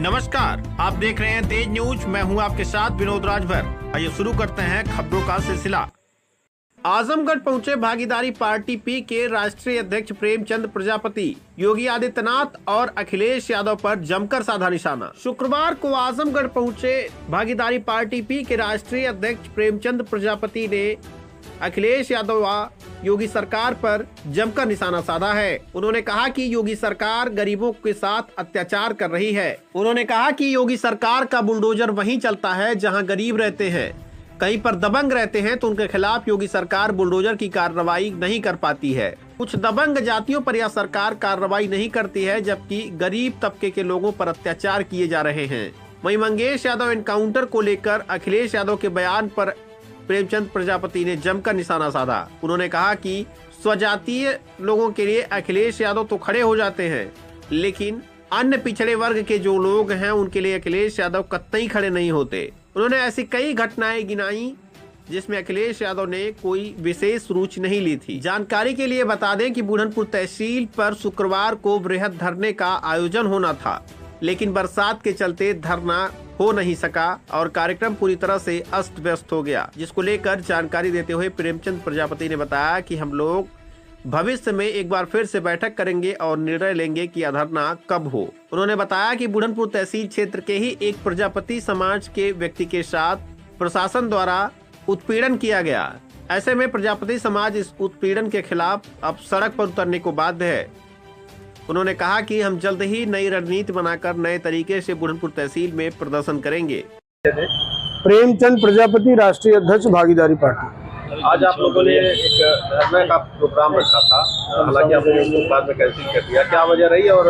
नमस्कार, आप देख रहे हैं तेज न्यूज। मैं हूं आपके साथ विनोद राजभर। आइए शुरू करते हैं खबरों का सिलसिला। आजमगढ़ पहुंचे भागीदारी पार्टी पी के राष्ट्रीय अध्यक्ष प्रेमचंद प्रजापति। योगी आदित्यनाथ और अखिलेश यादव पर जमकर साधा निशाना। शुक्रवार को आजमगढ़ पहुंचे भागीदारी पार्टी पी के राष्ट्रीय अध्यक्ष प्रेमचंद प्रजापति ने अखिलेश यादव व योगी सरकार पर जमकर निशाना साधा है। उन्होंने कहा कि योगी सरकार गरीबों के साथ अत्याचार कर रही है। उन्होंने कहा कि योगी सरकार का बुलडोजर वहीं चलता है जहां गरीब रहते हैं। कहीं पर दबंग रहते हैं तो उनके खिलाफ योगी सरकार बुलडोजर की कार्रवाई नहीं कर पाती है। कुछ दबंग जातियों पर यह सरकार कार्रवाई नहीं करती है, जबकि गरीब तबके के लोगों पर अत्याचार किए जा रहे हैं। वहीं मंगेश यादव एनकाउंटर को लेकर अखिलेश यादव के बयान पर प्रेमचंद प्रजापति ने जमकर निशाना साधा। उन्होंने कहा कि स्वजातीय लोगों के लिए अखिलेश यादव तो खड़े हो जाते हैं, लेकिन अन्य पिछड़े वर्ग के जो लोग हैं उनके लिए अखिलेश यादव कतई खड़े नहीं होते। उन्होंने ऐसी कई घटनाएं गिनाई जिसमें अखिलेश यादव ने कोई विशेष रुचि नहीं ली थी। जानकारी के लिए बता दें कि बुढ़नपुर तहसील पर शुक्रवार को बृहद धरने का आयोजन होना था, लेकिन बरसात के चलते धरना हो नहीं सका और कार्यक्रम पूरी तरह से अस्त व्यस्त हो गया। जिसको लेकर जानकारी देते हुए प्रेमचंद प्रजापति ने बताया कि हम लोग भविष्य में एक बार फिर से बैठक करेंगे और निर्णय लेंगे कि धरना कब हो। उन्होंने बताया कि बुढ़नपुर तहसील क्षेत्र के ही एक प्रजापति समाज के व्यक्ति के साथ प्रशासन द्वारा उत्पीड़न किया गया। ऐसे में प्रजापति समाज इस उत्पीड़न के खिलाफ अब सड़क पर उतरने को बाध्य है। उन्होंने कहा कि हम जल्द ही नई रणनीति बनाकर नए तरीके से बुढ़नपुर तहसील में प्रदर्शन करेंगे। प्रेमचंद प्रजापति, राष्ट्रीय अध्यक्ष भागीदारी पार्टी। आज आप लोगों ने एक धरना का प्रोग्राम रखा था, हालांकि आपने उसको बाद में कैंसिल कर दिया, क्या वजह रही और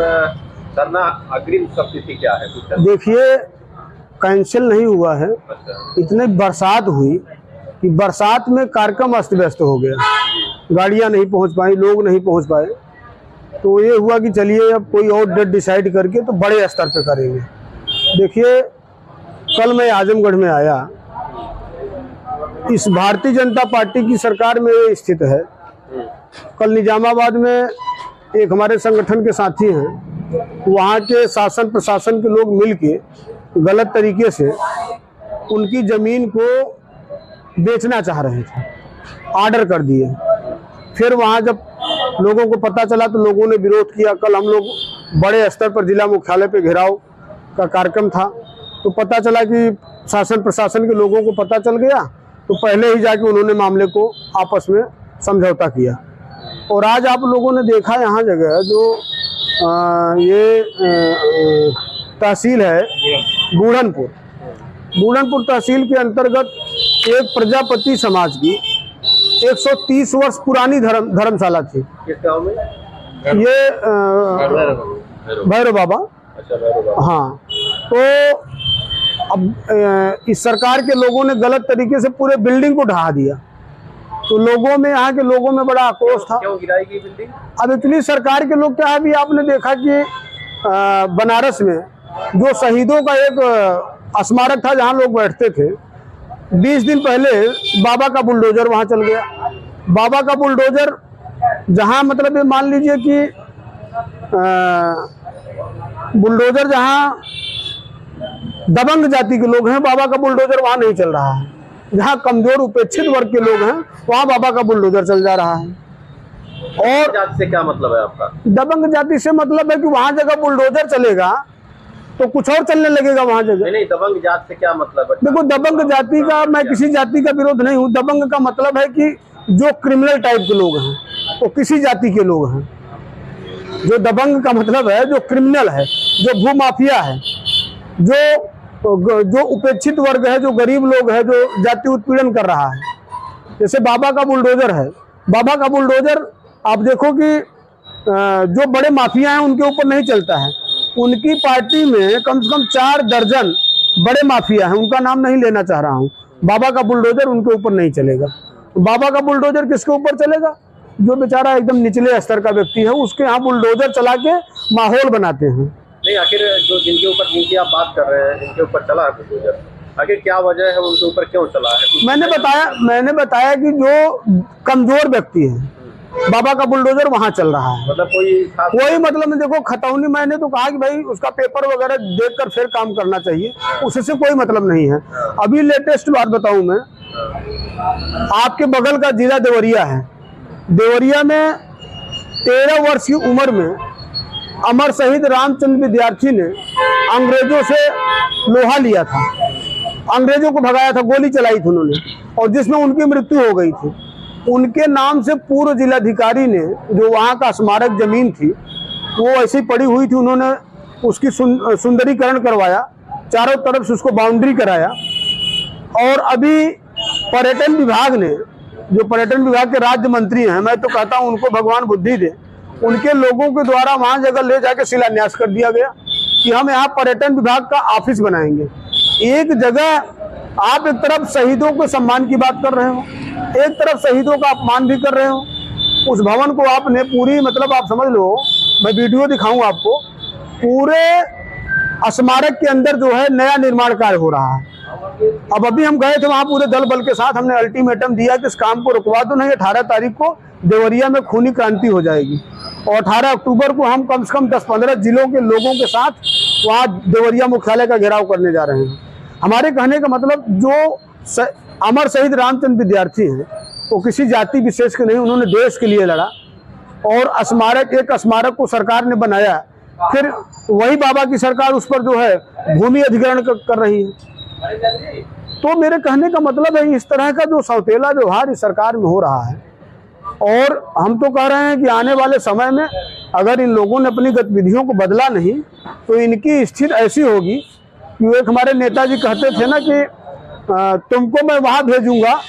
धरना अग्रिम तिथि क्या है? देखिए, कैंसिल नहीं हुआ है। इतनी बरसात हुई कि बरसात में कार्यक्रम अस्त व्यस्त हो गया, गाड़ियां नहीं पहुंच पाई, लोग नहीं पहुंच पाए। तो ये हुआ कि चलिए अब कोई और डेट डिसाइड करके तो बड़े स्तर पे करेंगे। देखिए, कल मैं आजमगढ़ में आया, इस भारतीय जनता पार्टी की सरकार में ये स्थित है। कल निजामाबाद में एक हमारे संगठन के साथी हैं, वहाँ के शासन प्रशासन के लोग मिलके गलत तरीके से उनकी ज़मीन को बेचना चाह रहे थे, ऑर्डर कर दिए। फिर वहाँ जब लोगों को पता चला तो लोगों ने विरोध किया। कल हम लोग बड़े स्तर पर जिला मुख्यालय पे घेराव का कार्यक्रम था, तो पता चला कि शासन प्रशासन के लोगों को पता चल गया, तो पहले ही जाके उन्होंने मामले को आपस में समझौता किया। और आज आप लोगों ने देखा यहाँ जगह जो ये तहसील है बुढ़नपुर तहसील के अंतर्गत एक प्रजापति समाज की 130 वर्ष पुरानी धर्मशाला थी। किस गांव में? ये भैरव बाबा। अच्छा, भैरव बाबा। हाँ, तो अब इस सरकार के लोगों ने गलत तरीके से पूरे बिल्डिंग को ढहा दिया, तो लोगों में, यहाँ के लोगों में बड़ा आक्रोश था। क्यों गिराई गई बिल्डिंग? अब इतनी सरकार के लोग क्या है, अभी आपने देखा कि बनारस में जो शहीदों का एक स्मारक था जहाँ लोग बैठते थे, 20 दिन पहले बाबा का बुलडोजर वहां चल गया। बाबा का बुलडोजर जहां, मतलब ये मान लीजिए कि बुलडोजर जहां दबंग जाति के लोग हैं, बाबा का बुलडोजर वहां नहीं चल रहा है। जहां कमजोर उपेक्षित वर्ग के लोग हैं वहां बाबा का बुलडोजर चल जा रहा है। और जाति से क्या मतलब है आपका? दबंग जाति से मतलब है कि वहां जगह बुलडोजर चलेगा तो कुछ और चलने लगेगा वहां जगह। नहीं, दबंग जाति से क्या मतलब है? देखो, दबंग जाति का, मैं किसी जाति का विरोध नहीं हूँ। दबंग का मतलब है कि जो क्रिमिनल टाइप के लोग हैं, तो किसी जाति के लोग हैं। जो दबंग का मतलब है जो क्रिमिनल है, जो भूमाफिया है, जो उपेक्षित वर्ग है, जो गरीब लोग है, जो जाति उत्पीड़न कर रहा है। जैसे बाबा का बुलडोजर है, बाबा का बुलडोजर आप देखो कि जो बड़े माफिया हैं उनके ऊपर नहीं चलता है। उनकी पार्टी में कम से कम 4 दर्जन बड़े माफिया हैं, उनका नाम नहीं लेना चाह रहा हूं। बाबा का बुलडोजर उनके ऊपर नहीं चलेगा। बाबा का बुलडोजर किसके ऊपर चलेगा? जो बेचारा एकदम निचले स्तर का व्यक्ति है, उसके यहाँ बुलडोजर चला के माहौल बनाते हैं। नहीं, आखिर जो जिनके ऊपर नीचे आप बात कर रहे हैं, जिनके ऊपर चला है बुलडोजर, आखिर क्या वजह है, उनके ऊपर क्यों चला है? मैंने बताया कि जो कमजोर व्यक्ति है, बाबा का बुलडोजर वहाँ चल रहा है। मतलब कोई मतलब नहीं। देखो खतौनी मैंने तो कहा कि भाई उसका पेपर वगैरह देखकर फिर काम करना चाहिए, उससे कोई मतलब नहीं है। अभी लेटेस्ट बात बताऊं मैं, आपके बगल का जिला देवरिया है। देवरिया में 13 वर्ष की उम्र में अमर शहीद रामचंद्र विद्यार्थी ने अंग्रेजों से लोहा लिया था, अंग्रेजों को भगाया था, गोली चलाई थी उन्होंने, और जिसमें उनकी मृत्यु हो गई थी। उनके नाम से पूर्व जिलाधिकारी ने जो वहाँ का स्मारक जमीन थी वो ऐसी पड़ी हुई थी, उन्होंने उसकी सुंदरीकरण करवाया, चारों तरफ से उसको बाउंड्री कराया। और अभी पर्यटन विभाग ने, जो पर्यटन विभाग के राज्य मंत्री हैं, मैं तो कहता हूं उनको भगवान बुद्धि दे, उनके लोगों के द्वारा वहां जगह ले जाके शिलान्यास कर दिया गया कि हम यहाँ पर्यटन विभाग का ऑफिस बनाएंगे। एक जगह आप एक तरफ शहीदों के सम्मान की बात कर रहे हो, एक तरफ शहीदों का अपमान भी कर रहे हो। उस भवन को आपने पूरी, मतलब आप समझ लो, मैं वीडियो दिखाऊं आपको, पूरे स्मारक के अंदर जो है नया निर्माण कार्य हो रहा है। अब अभी हम गए थे वहां पूरे दल बल के साथ, हमने अल्टीमेटम दिया कि इस काम को रुकवा दो, नहीं 18 तारीख को देवरिया में खूनी क्रांति हो जाएगी। और 18 अक्टूबर को हम कम से कम 10-15 जिलों के लोगों के साथ वहाँ देवरिया मुख्यालय का घेराव करने जा रहे हैं। हमारे कहने का मतलब, जो अमर शहीद रामचंद्र विद्यार्थी हैं वो किसी जाति विशेष के नहीं, उन्होंने देश के लिए लड़ा। और एक स्मारक को सरकार ने बनाया, फिर वही बाबा की सरकार उस पर जो है भूमि अधिग्रहण कर रही है। तो मेरे कहने का मतलब है, इस तरह का जो सौतेला व्यवहार इस सरकार में हो रहा है। और हम तो कह रहे हैं कि आने वाले समय में अगर इन लोगों ने अपनी गतिविधियों को बदला नहीं तो इनकी स्थिति ऐसी होगी कि एक हमारे नेताजी कहते थे ना कि तुमको मैं वहां भेजूंगा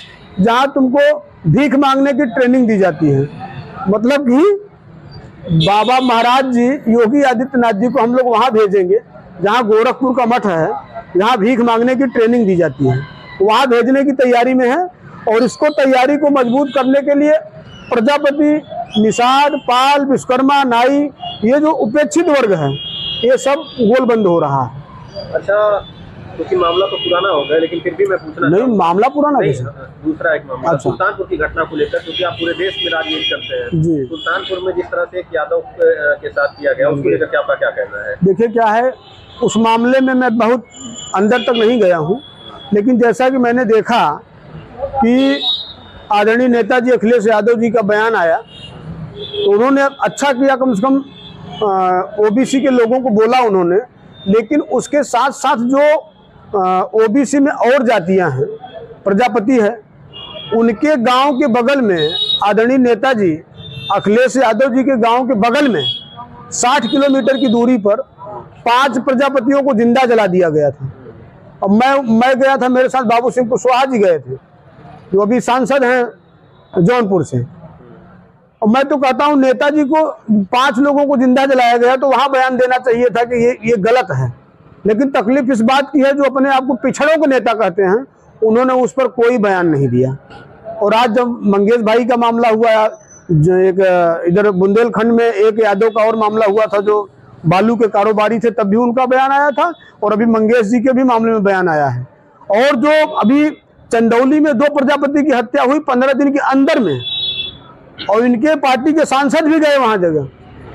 जहां तुमको भीख मांगने की ट्रेनिंग दी जाती है। मतलब कि बाबा महाराज जी, योगी आदित्यनाथ जी को हम लोग वहां भेजेंगे जहां गोरखपुर का मठ है, जहां भीख मांगने की ट्रेनिंग दी जाती है, वहां भेजने की तैयारी में है। और इसको तैयारी को मजबूत करने के लिए प्रजापति, निषाद, पाल, विश्वकर्मा, नाई, ये जो उपेक्षित वर्ग है, ये सब गोलबंद हो रहा है। अच्छा, क्योंकि मामला तो पुराना हो गया, लेकिन फिर भी मैं पूछना नहीं, मामला पुराना नहीं, दूसरा एक मामला, अच्छा। सुल्तानपुर की घटना को लेकर, क्योंकि आप पूरे देश में राजनीति करते हैं जी। सुल्तानपुर में जिस तरह से एक यादव के साथ किया गया, उसको लेकर क्या आपका क्या कहना है? देखिए क्या है, उस मामले में मैं बहुत अंदर तक नहीं गया हूँ, लेकिन जैसा कि मैंने देखा कि आदरणीय नेताजी अखिलेश यादव जी का बयान आया, तो उन्होंने अच्छा किया, कम से कम ओबीसी के लोगों को बोला उन्होंने। लेकिन उसके साथ साथ जो ओबीसी में और जातियां हैं, प्रजापति है, उनके गांव के बगल में आदरणीय नेताजी अखिलेश यादव जी के गांव के बगल में 60 किलोमीटर की दूरी पर 5 प्रजापतियों को जिंदा जला दिया गया था। और मैं गया था, मेरे साथ बाबू सिंह कुशवाहा जी गए थे, जो अभी सांसद हैं जौनपुर से। और मैं तो कहता हूं नेताजी को 5 लोगों को जिंदा जलाया गया, तो वहां बयान देना चाहिए था कि ये गलत है। लेकिन तकलीफ इस बात की है, जो अपने आप को पिछड़ों के नेता कहते हैं, उन्होंने उस पर कोई बयान नहीं दिया। और आज जब मंगेश भाई का मामला हुआ, जो एक इधर बुंदेलखंड में एक यादव का और मामला हुआ था जो बालू के कारोबारी थे, तब भी उनका बयान आया था, और अभी मंगेश जी के भी मामले में बयान आया है। और जो अभी चंदौली में 2 प्रजापति की हत्या हुई 15 दिन के अंदर में, और इनके पार्टी के सांसद भी गए वहां जगह,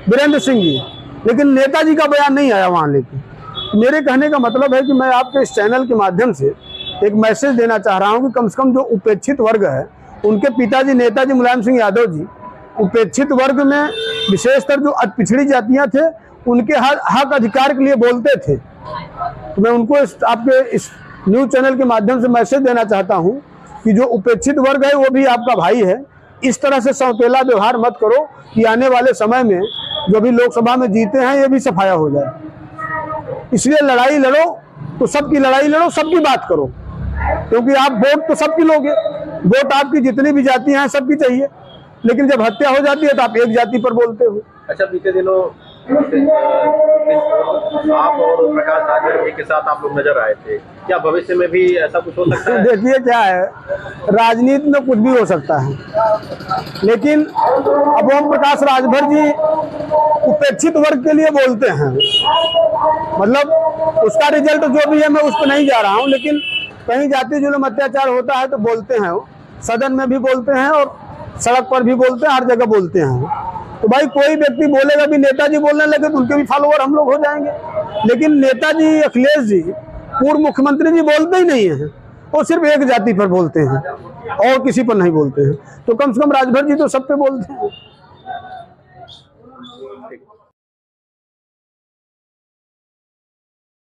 वीरेंद्र सिंह जी, लेकिन नेताजी का बयान नहीं आया वहां। लेकिन मेरे कहने का मतलब है कि मैं आपके इस चैनल के माध्यम से एक मैसेज देना चाह रहा हूं कि कम से कम जो उपेक्षित वर्ग है, उनके पिताजी नेताजी मुलायम सिंह यादव जी उपेक्षित वर्ग में विशेषकर जो पिछड़ी जातियां थे, उनके हक अधिकार के लिए बोलते थे। तो मैं उनको आपके इस न्यूज चैनल के माध्यम से मैसेज देना चाहता हूं कि जो उपेक्षित वर्ग है वो भी आपका भाई है। इस तरह से सौतेला व्यवहार मत करो कि आने वाले समय में जो भी लोकसभा में जीते हैं ये भी सफाया हो जाए। इसलिए लड़ाई लड़ो तो सबकी लड़ाई लड़ो, सबकी बात करो, क्योंकि आप वोट तो सबकी लोगे, वोट आपकी जितनी भी जातियां हैं सबकी चाहिए। लेकिन जब हत्या हो जाती है तो आप एक जाति पर बोलते हो। अच्छा, बीते दिनों आप और प्रकाश राजभर जी के साथ आप लोग नजर आए थे, क्या भविष्य में भी ऐसा कुछ हो सकता है? देखिए क्या है, राजनीति में कुछ भी हो सकता है, लेकिन अब ओम प्रकाश राजभर जी उपेक्षित वर्ग के लिए बोलते हैं। मतलब उसका रिजल्ट जो भी है मैं उस पर नहीं जा रहा हूं, लेकिन कहीं जाति जुल्म अत्याचार होता है तो बोलते हैं, वो सदन में भी बोलते हैं और सड़क पर भी बोलते हैं, हर जगह बोलते हैं। तो भाई कोई व्यक्ति बोलेगा भी नेताजी बोलने लगे तो उनके भी फॉलोअर हम लोग हो जाएंगे, लेकिन नेताजी अखिलेश जी पूर्व मुख्यमंत्री जी बोलते ही नहीं है, वो सिर्फ एक जाति पर बोलते हैं और किसी पर नहीं बोलते हैं। तो कम से कम राजभर जी तो सब पे बोलते हैं।